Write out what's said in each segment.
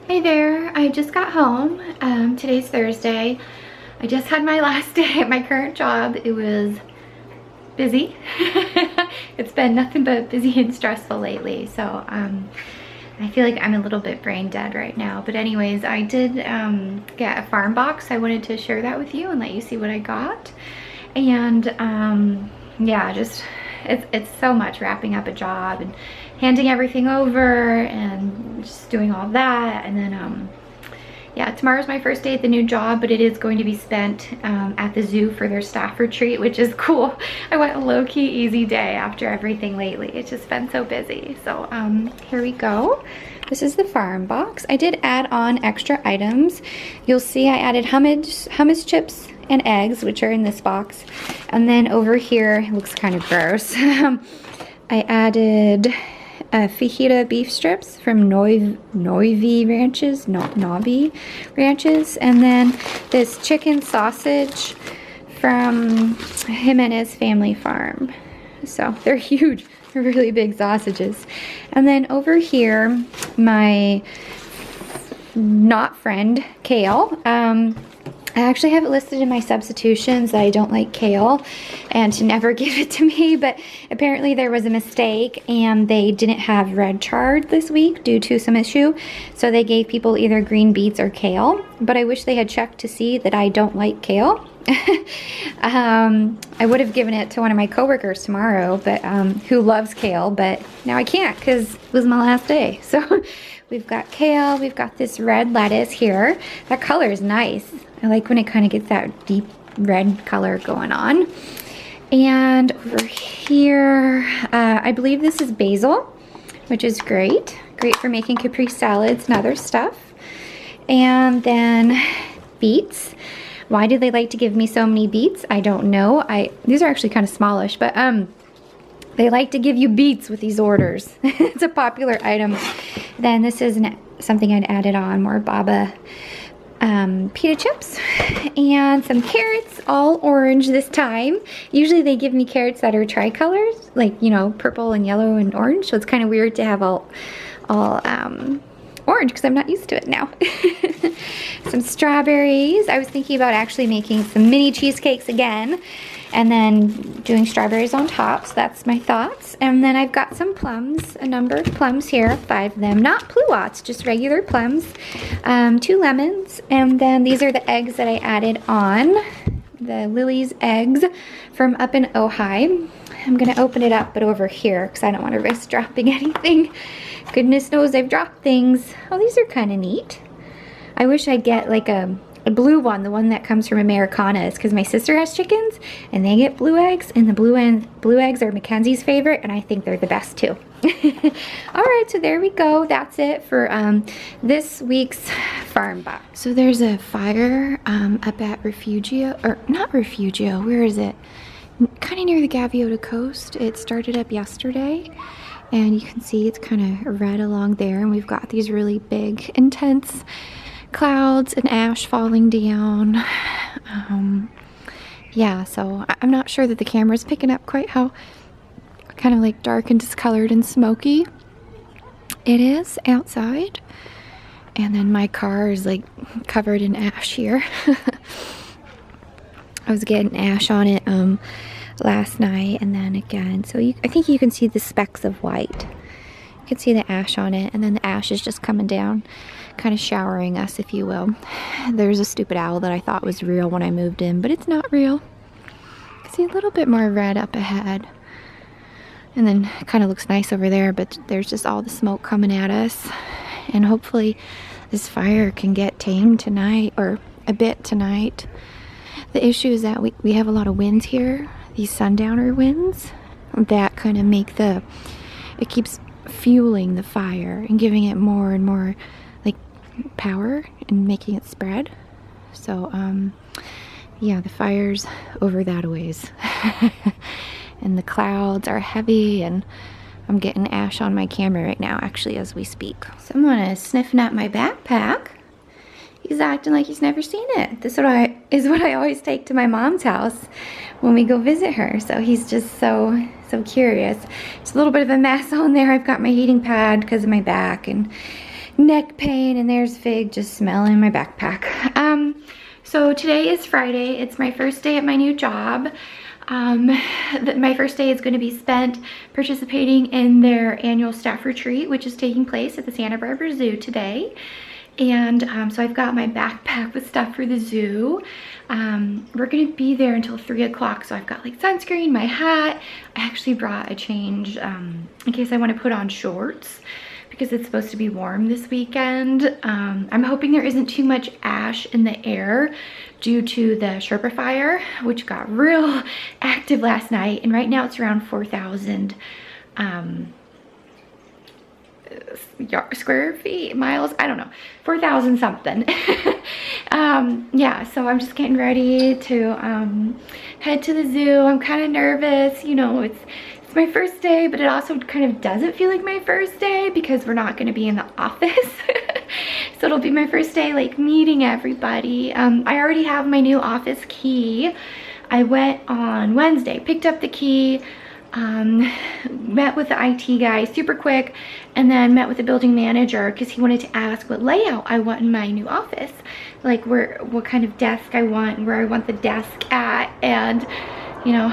Hey there, I just got home. Today's Thursday. I just had my last day at my current job. It was busy. It's been nothing but busy and stressful lately. So I feel like I'm a little bit brain dead right now. But anyways, I did get a farm box. I wanted to share that with you and let you see what I got. And yeah, just it's so much wrapping up a job and handing everything over and just doing all that. And then yeah, tomorrow's my first day at the new job, but it is going to be spent at the zoo for their staff retreat, which is cool. I went a low-key easy day after everything lately. It's just been so busy. So here we go. This is the farm box. I did add on extra items. You'll see I added hummus chips and eggs, which are in this box. And then over here, it looks kind of gross. I added fajita beef strips from Noivy Ranches, Nobby Ranches, and then this chicken sausage from Jimenez Family Farm. So they're huge, they're really big sausages. And then over here, my not friend, kale. I actually have it listed in my substitutions that I don't like kale and to never give it to me, but apparently there was a mistake and they didn't have red chard this week due to some issue, so they gave people either green beets or kale, but I wish they had checked to see that I don't like kale. I would have given it to one of my coworkers tomorrow, but who loves kale, but now I can't because it was my last day. So we've got kale, we've got this red lettuce here. That color is nice. I like when it kind of gets that deep red color going on. And over here, I believe this is basil, which is great. Great for making caprese salads and other stuff. And then beets. Why do they like to give me so many beets? I don't know. These are actually kind of smallish, but they like to give you beets with these orders. It's a popular item. Then this is something I'd added on, more Baba pita chips and some carrots, all orange this time. Usually they give me carrots that are tricolors, like, you know, purple and yellow and orange, so it's kind of weird to have all orange because I'm not used to it now. Some strawberries. I was thinking about actually making some mini cheesecakes again and then doing strawberries on top, so that's my thoughts. And then I've got some plums, a number of plums here, 5 of them, not pluots, just regular plums, 2 lemons, and then these are the eggs that I added on, the Lily's eggs from up in Ojai. I'm gonna open it up, but over here, because I don't want to risk dropping anything. Goodness knows I've dropped things. Oh, these are kind of neat. I wish I'd get like a blue one, the one that comes from Americanas, because my sister has chickens and they get blue eggs, and the blue eggs are Mackenzie's favorite, and I think they're the best too. All right, so there we go. That's it for this week's farm box. So there's a fire up at Refugio, or not Refugio, where is it? Kind of near the Gaviota coast. It started up yesterday, and you can see it's kind of red along there, and we've got these really big, intense clouds and ash falling down. Yeah, so I'm not sure that the camera's picking up quite how kind of like dark and discolored and smoky it is outside. And then my car is like covered in ash here. I was getting ash on it last night and then again. So I think you can see the specks of white. You can see the ash on it, and then the ash is just coming down, kind of showering us, if you will. There's a stupid owl that I thought was real when I moved in, but it's not real. You can see a little bit more red up ahead. And then it kind of looks nice over there, but there's just all the smoke coming at us. And hopefully this fire can get tamed tonight, or a bit tonight. The issue is that we have a lot of winds here, these sundowner winds, that kind of make it keeps fueling the fire and giving it more and more like power and making it spread. So yeah, the fire's over that a ways. And the clouds are heavy, and I'm getting ash on my camera right now, actually, as we speak. Someone is sniffing at my backpack. He's acting like he's never seen it. This is what I always take to my mom's house when we go visit her. So he's just so curious. It's a little bit of a mess on there. I've got my heating pad because of my back, and neck pain, and there's Fig just smelling my backpack. So today is Friday. It's my first day at my new job. My first day is going to be spent participating in their annual staff retreat, which is taking place at the Santa Barbara Zoo today. And so I've got my backpack with stuff for the zoo. We're going to be there until 3 o'clock, so I've got like sunscreen, my hat. I actually brought a change in case I want to put on shorts, because it's supposed to be warm this weekend. I'm hoping there isn't too much ash in the air due to the Sherpa Fire, which got real active last night. And right now it's around 4,000 square feet, miles, I don't know, 4,000 something. Yeah, so I'm just getting ready to head to the zoo. I'm kind of nervous, you know, it's my first day, but it also kind of doesn't feel like my first day because we're not going to be in the office. So it'll be my first day like meeting everybody. I already have my new office key. I went on Wednesday, picked up the key, met with the IT guy super quick, and then met with the building manager because he wanted to ask what layout I want in my new office, like what kind of desk I want, where I want the desk at. And you know,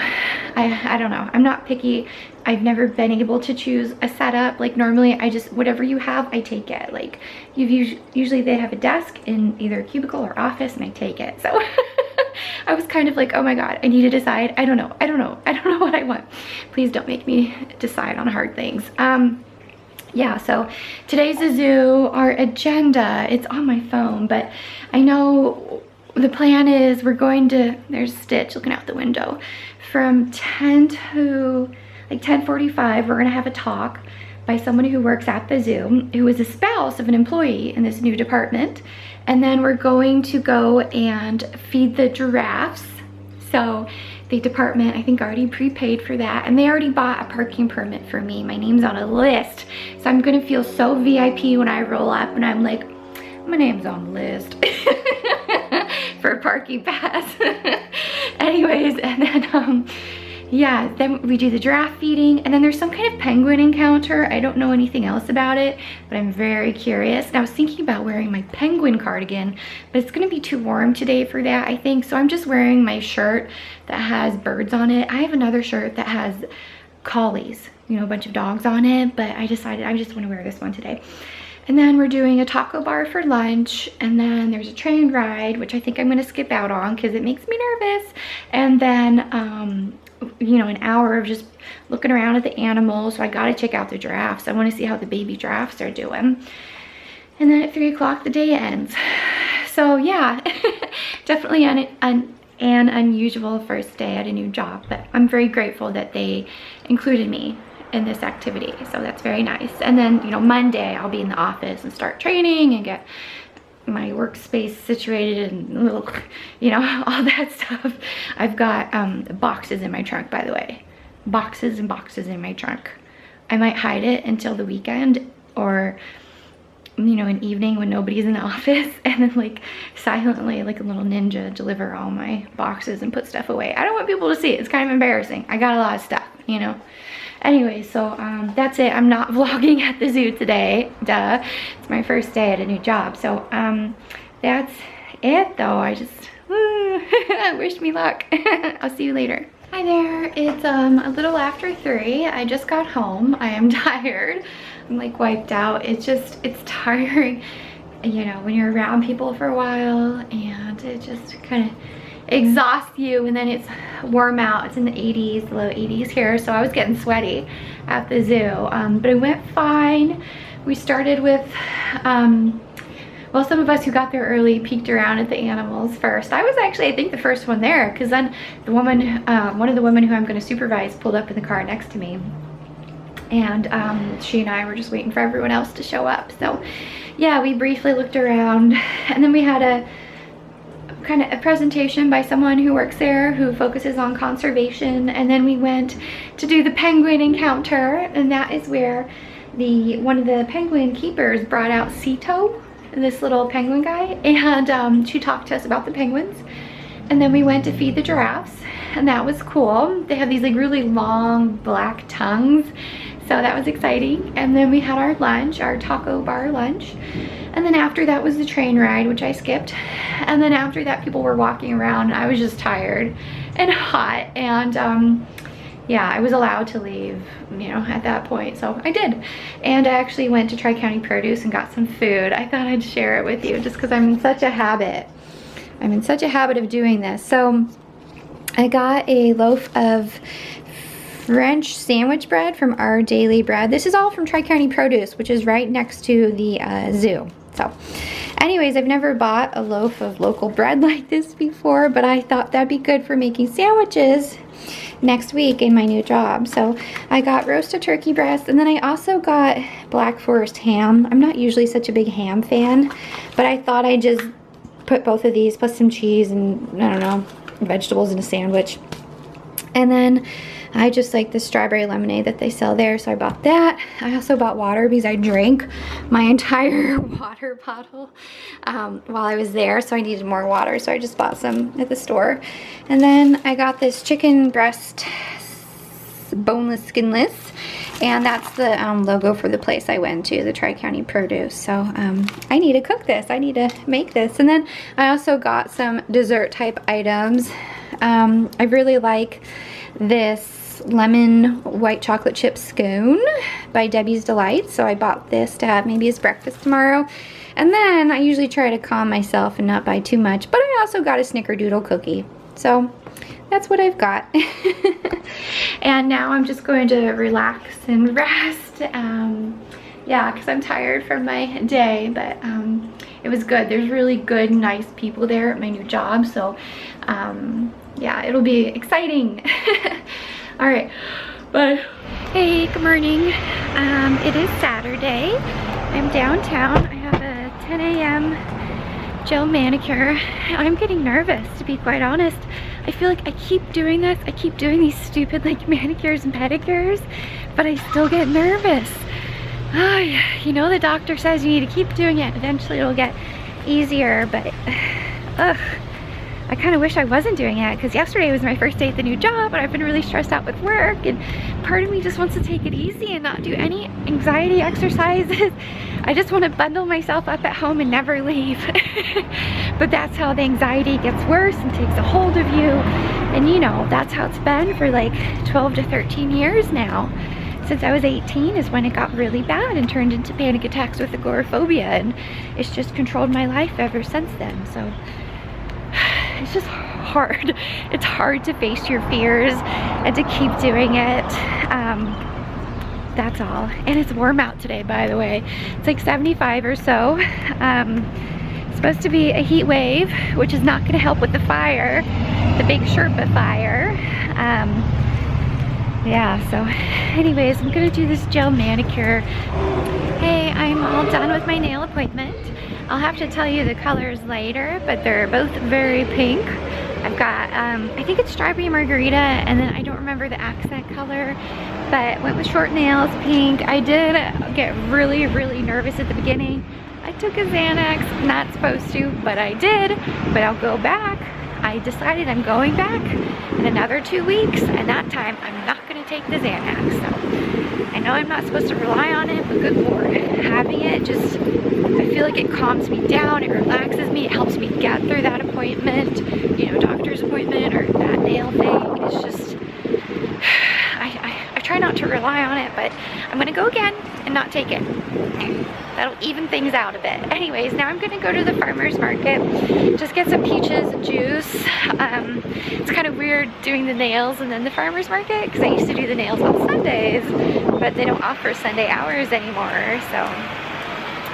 I don't know, I'm not picky. I've never been able to choose a setup. Like normally I just, whatever you have, I take it. Like usually they have a desk in either a cubicle or office and I take it. So I was kind of like, oh my God, I need to decide. I don't know what I want. Please don't make me decide on hard things. Yeah, so today's the zoo. Our agenda, it's on my phone, but I know the plan is we're going to, there's Stitch looking out the window, from 10 to like 10:45, we're gonna have a talk by someone who works at the zoo, who is a spouse of an employee in this new department. And then we're going to go and feed the giraffes. So the department, I think, already prepaid for that. And they already bought a parking permit for me. My name's on a list. So I'm gonna feel so VIP when I roll up and I'm like, my name's on the list for a parking pass. Anyways, and then yeah, then we do the giraffe feeding, and then there's some kind of penguin encounter. I don't know anything else about it, but I'm very curious. And I was thinking about wearing my penguin cardigan, but it's gonna be too warm today for that, I think. So I'm just wearing my shirt that has birds on it. I have another shirt that has collies, you know, a bunch of dogs on it, but I decided I just wanna wear this one today. And then we're doing a taco bar for lunch, and then there's a train ride, which I think I'm gonna skip out on because it makes me nervous. And then, you know, an hour of just looking around at the animals. So I gotta check out the giraffes. I wanna see how the baby giraffes are doing. And then at 3 o'clock, the day ends. So yeah, definitely an unusual first day at a new job, but I'm very grateful that they included me in this activity, so that's very nice. And then, you know, Monday I'll be in the office and start training and get my workspace situated and, you know, all that stuff. I've got boxes in my trunk, by the way, boxes and boxes in my trunk. I might hide it until the weekend, or you know, an evening when nobody's in the office, and then like silently, like a little ninja, deliver all my boxes and put stuff away. I don't want people to see it. It's kind of embarrassing. I got a lot of stuff, you know. Anyway, so that's it. I'm not vlogging at the zoo today, duh. It's my first day at a new job. So that's it though. I just wish me luck. I'll see you later. Hi there, it's a little after 3. I just got home. I am tired. I'm like wiped out. It's tiring, you know, when you're around people for a while and it just kind of exhausts you. And then it's warm out. It's in the 80s, low 80s here, so I was getting sweaty at the zoo, but it went fine. We started with well, some of us who got there early peeked around at the animals first. I was actually, I think, the first one there, because then the woman, one of the women who I'm going to supervise pulled up in the car next to me, and she and I were just waiting for everyone else to show up. So yeah, we briefly looked around, and then we had a kind of a presentation by someone who works there who focuses on conservation, and then we went to do the penguin encounter, and that is where one of the penguin keepers brought out Cito, this little penguin guy, and she talked to us about the penguins. And then we went to feed the giraffes, and that was cool. They have these like really long black tongues, So that was exciting. And then we had our lunch, our taco bar lunch. And then after that was the train ride, which I skipped. And then after that, people were walking around. I was just tired and hot. And yeah, I was allowed to leave, you know, at that point. So I did. And I actually went to Tri-County Produce and got some food. I thought I'd share it with you just because I'm in such a habit. I'm in such a habit of doing this. So I got a loaf of French sandwich bread from Our Daily Bread. This is all from Tri-County Produce, which is right next to the zoo. So anyways, I've never bought a loaf of local bread like this before, but I thought that'd be good for making sandwiches next week in my new job. So I got roasted turkey breast, and then I also got Black Forest ham. I'm not usually such a big ham fan, but I thought I'd just put both of these plus some cheese and, I don't know, vegetables in a sandwich. And then I just like the strawberry lemonade that they sell there, so I bought that. I also bought water because I drank my entire water bottle while I was there, so I needed more water, so I just bought some at the store. And then I got this chicken breast, boneless, skinless, and that's the logo for the place I went to, the Tri-County Produce. So I need to cook this. I need to make this. And then I also got some dessert type items. I really like this lemon white chocolate chip scone by Debbie's Delight, so I bought this to have maybe as breakfast tomorrow. And then I usually try to calm myself and not buy too much, but I also got a snickerdoodle cookie. So that's what I've got. And now I'm just going to relax and rest. Yeah, because I'm tired from my day, but it was good. There's really good, nice people there at my new job, so yeah, it'll be exciting. All right, bye. Hey, good morning. It is Saturday. I'm downtown. I have a 10 a.m. gel manicure. I'm getting nervous, to be quite honest. I feel like I keep doing this. I keep doing these stupid like manicures and pedicures, but I still get nervous. Oh, you know, the doctor says you need to keep doing it. Eventually it'll get easier, but ugh. I kind of wish I wasn't doing it, because yesterday was my first day at the new job and I've been really stressed out with work, and part of me just wants to take it easy and not do any anxiety exercises. I just want to bundle myself up at home and never leave. But that's how the anxiety gets worse and takes a hold of you. And you know, that's how it's been for like 12 to 13 years now. Since I was 18 is when it got really bad and turned into panic attacks with agoraphobia, and it's just controlled my life ever since then. So it's just hard. It's hard to face your fears and to keep doing it. That's all. And it's warm out today, by the way. It's like 75 or so. It's supposed to be a heat wave, which is not going to help with the fire, the big Sherpa Fire. Yeah, so anyways, I'm going to do this gel manicure. Hey, I'm all done with my nail appointment. I'll have to tell you the colors later, but they're both very pink. I've got, I think it's strawberry margarita, and then I don't remember the accent color, but went with short nails, pink. I did get really, really nervous at the beginning. I took a Xanax, not supposed to, but I did, but I'll go back. I decided I'm going back in another 2 weeks, and that time I'm not going to take the Xanax. So I know I'm not supposed to rely on it, but good Lord, having it just, I feel like it calms me down, it relaxes me, it helps me get through that appointment, you know, doctor's appointment or that nail thing. It's just, I try not to rely on it, but I'm going to go again and not take it. That'll even things out a bit. Anyways, now I'm gonna go to the farmer's market, just get some peaches and juice. It's kind of weird doing the nails and then the farmer's market, because I used to do the nails on Sundays, but they don't offer Sunday hours anymore. So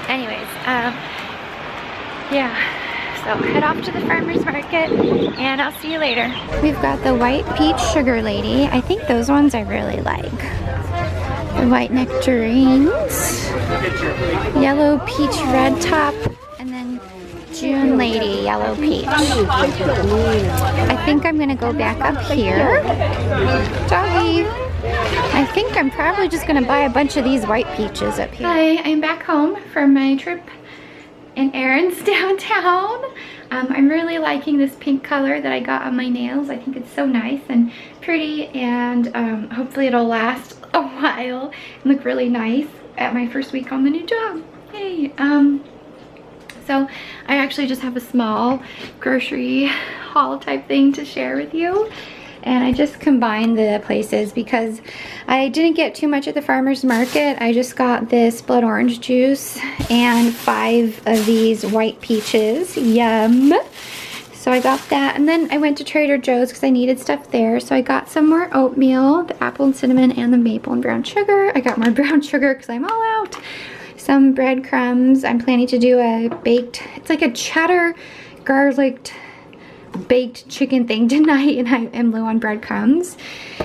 anyways, yeah, so head off to the farmer's market and I'll see you later. We've got the white peach sugar lady. I think those ones I really like. The white nectarines, yellow peach red top, and then June lady yellow peach. I think I'm gonna go back up here. Doggy. I think I'm probably just gonna buy a bunch of these white peaches up here. Hi, I'm back home from my trip and errands downtown. I'm really liking this pink color that I got on my nails. I think it's so nice and pretty, and hopefully it'll last a while and look really nice at my first week on the new job. Yay. So I actually just have a small grocery haul type thing to share with you. And I just combined the places because I didn't get too much at the farmer's market. I just got this blood orange juice and 5 of these white peaches. Yum. So I got that, and then I went to Trader Joe's because I needed stuff there. So I got some more oatmeal, the apple and cinnamon, and the maple and brown sugar. I got more brown sugar because I'm all out. Some breadcrumbs. I'm planning to do a baked, it's like a cheddar garlic baked chicken thing tonight, and I am low on breadcrumbs.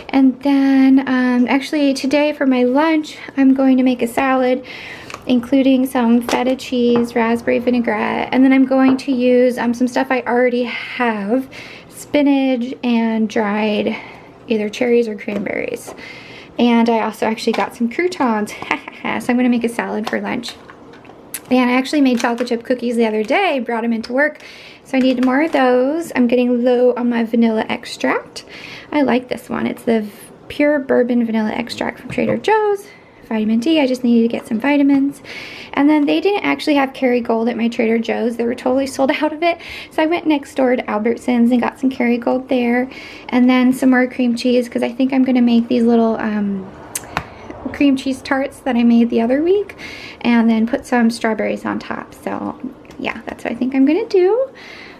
And then actually today for my lunch, I'm going to make a salad including some feta cheese, raspberry vinaigrette, and then I'm going to use some stuff I already have, spinach and dried either cherries or cranberries. And I also actually got some croutons. So I'm going to make a salad for lunch. And I actually made chocolate chip cookies the other day, brought them into work, so I needed more of those. I'm getting low on my vanilla extract. I like this one. It's the pure bourbon vanilla extract from Trader Joe's. Vitamin D, I just needed to get some vitamins. And then they didn't actually have Kerrygold at my Trader Joe's. They were totally sold out of it. So I went next door to Albertsons and got some Kerrygold there. And then some more cream cheese because I think I'm going to make these little cream cheese tarts that I made the other week. And then put some strawberries on top. So yeah, that's what I think I'm going to do.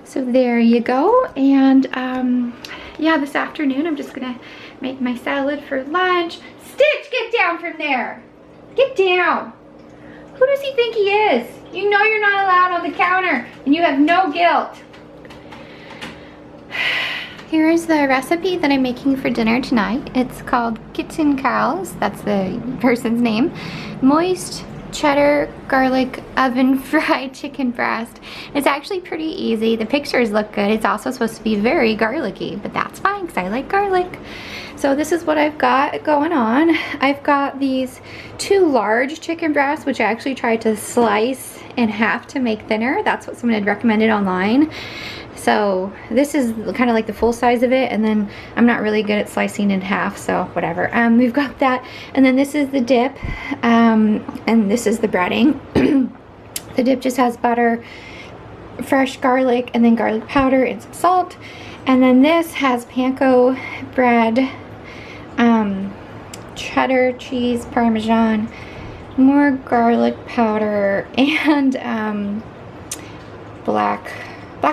So there you go. And yeah, this afternoon I'm just going to make my salad for lunch. Stitch, get down from there. Get down. Who does he think he is? You know you're not allowed on the counter and you have no guilt. Here is the recipe that I'm making for dinner tonight. It's called Kitten Cows. That's the person's name. Moist cheddar garlic oven fried chicken breast. It's actually pretty easy. The pictures look good. It's also supposed to be very garlicky, but that's fine because I like garlic. So this is what I've got going on. I've got these 2 large chicken breasts, which I actually tried to slice in half to make thinner. That's what someone had recommended online. So this is kind of like the full size of it, and then I'm not really good at slicing in half, so whatever. We've got that, and then this is the dip, and this is the breading. The dip just has butter, fresh garlic, and then garlic powder and some salt. And then this has panko bread, cheddar cheese, parmesan, more garlic powder, and black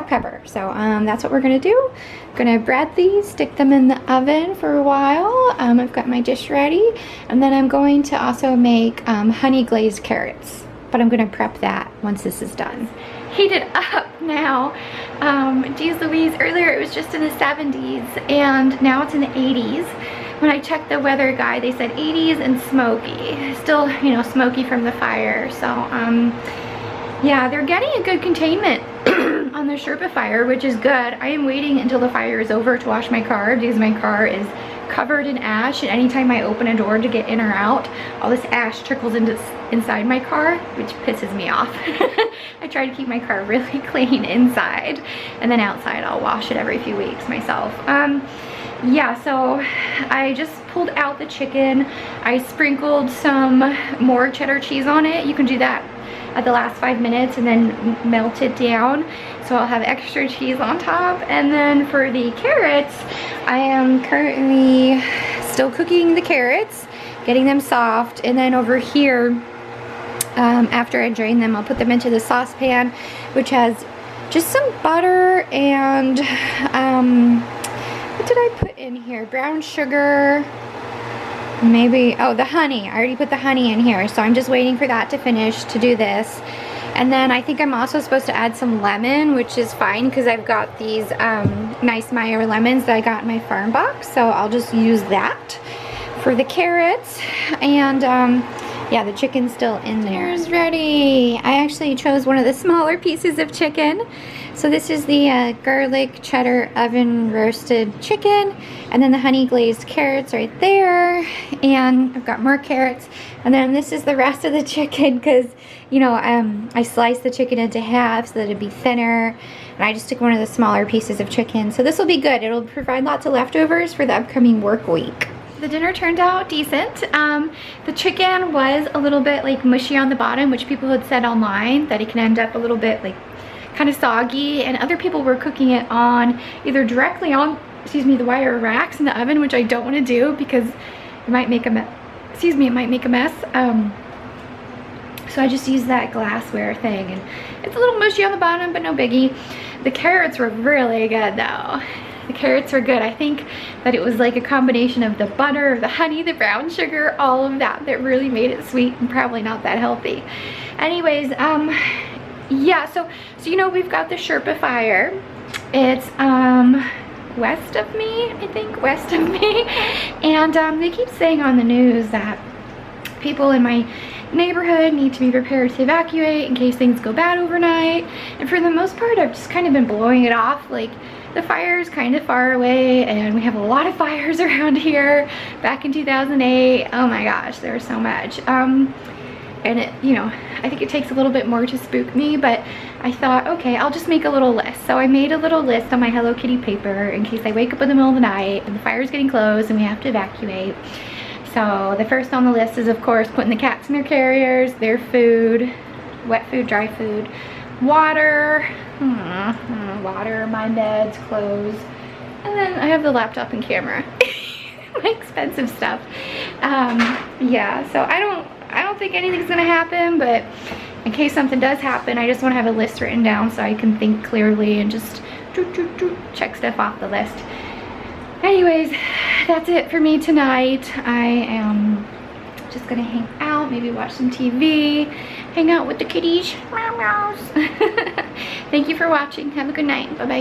pepper. So that's what we're gonna do. I'm gonna bread these, stick them in the oven for a while. I've got my dish ready, and then I'm going to also make honey glazed carrots, but I'm gonna prep that once this is done. Heated up now. Geez Louise, earlier it was just in the 70s and now it's in the 80s. When I checked the weather guide, they said 80s and smoky. Still, you know, smoky from the fire. So, yeah, they're getting a good containment on the Sherpa Fire, which is good. I am waiting until the fire is over to wash my car because my car is covered in ash, and anytime I open a door to get in or out, all this ash trickles inside my car, which pisses me off. I try to keep my car really clean inside, and then outside I'll wash it every few weeks myself. Yeah, so I just pulled out the chicken. I sprinkled some more cheddar cheese on it. You can do that at the last 5 minutes and then melt it down, so I'll have extra cheese on top. And then for the carrots, I am currently still cooking the carrots, getting them soft, and then over here, after I drain them, I'll put them into the saucepan, which has just some butter and what did I put in here? Brown sugar, maybe, oh, the honey. I already put the honey in here, so I'm just waiting for that to finish to do this. And then I think I'm also supposed to add some lemon, which is fine because I've got these nice Meyer lemons that I got in my farm box, so I'll just use that for the carrots. And yeah, the chicken's still in there. It's ready. I actually chose one of the smaller pieces of chicken. So this is the garlic cheddar oven roasted chicken, and then the honey glazed carrots right there, and I've got more carrots, and then this is the rest of the chicken because, you know, I sliced the chicken into half so that it'd be thinner, and I just took one of the smaller pieces of chicken. So this will be good. It'll provide lots of leftovers for the upcoming work week. the dinner turned out decent. The chicken was a little bit like mushy on the bottom, which people had said online that it can end up a little bit like kind of soggy, and other people were cooking it on either directly on, excuse me, the wire racks in the oven, which I don't want to do because it might make a mess. Excuse me, it might make a mess. So I just used that glassware thing, and it's a little mushy on the bottom, but no biggie. The carrots were really good though. The carrots were good. I think that it was like a combination of the butter, the honey, the brown sugar, all of that really made it sweet and probably not that healthy. Anyways, yeah, so you know, we've got the Sherpa Fire. It's west of me, I think, west of me. And they keep saying on the news that people in my neighborhood need to be prepared to evacuate in case things go bad overnight. And for the most part, I've just kind of been blowing it off. Like, the fire is kind of far away, and we have a lot of fires around here. Back in 2008, oh my gosh, there was so much. And it, you know, I think it takes a little bit more to spook me, but I thought, okay, I'll just make a little list. So I made a little list on my Hello Kitty paper in case I wake up in the middle of the night and the fire's getting close and we have to evacuate. So the first on the list is, of course, putting the cats in their carriers, their food, wet food, dry food, water, water, my meds, clothes, and then I have the laptop and camera. My expensive stuff. Yeah, so I don't think anything's gonna happen, but in case something does happen, I just want to have a list written down so I can think clearly and just check stuff off the list. Anyways, that's it for me tonight. I am just gonna hang out, maybe watch some TV, hang out with the kitties. Thank you for watching. Have a good night. Bye bye.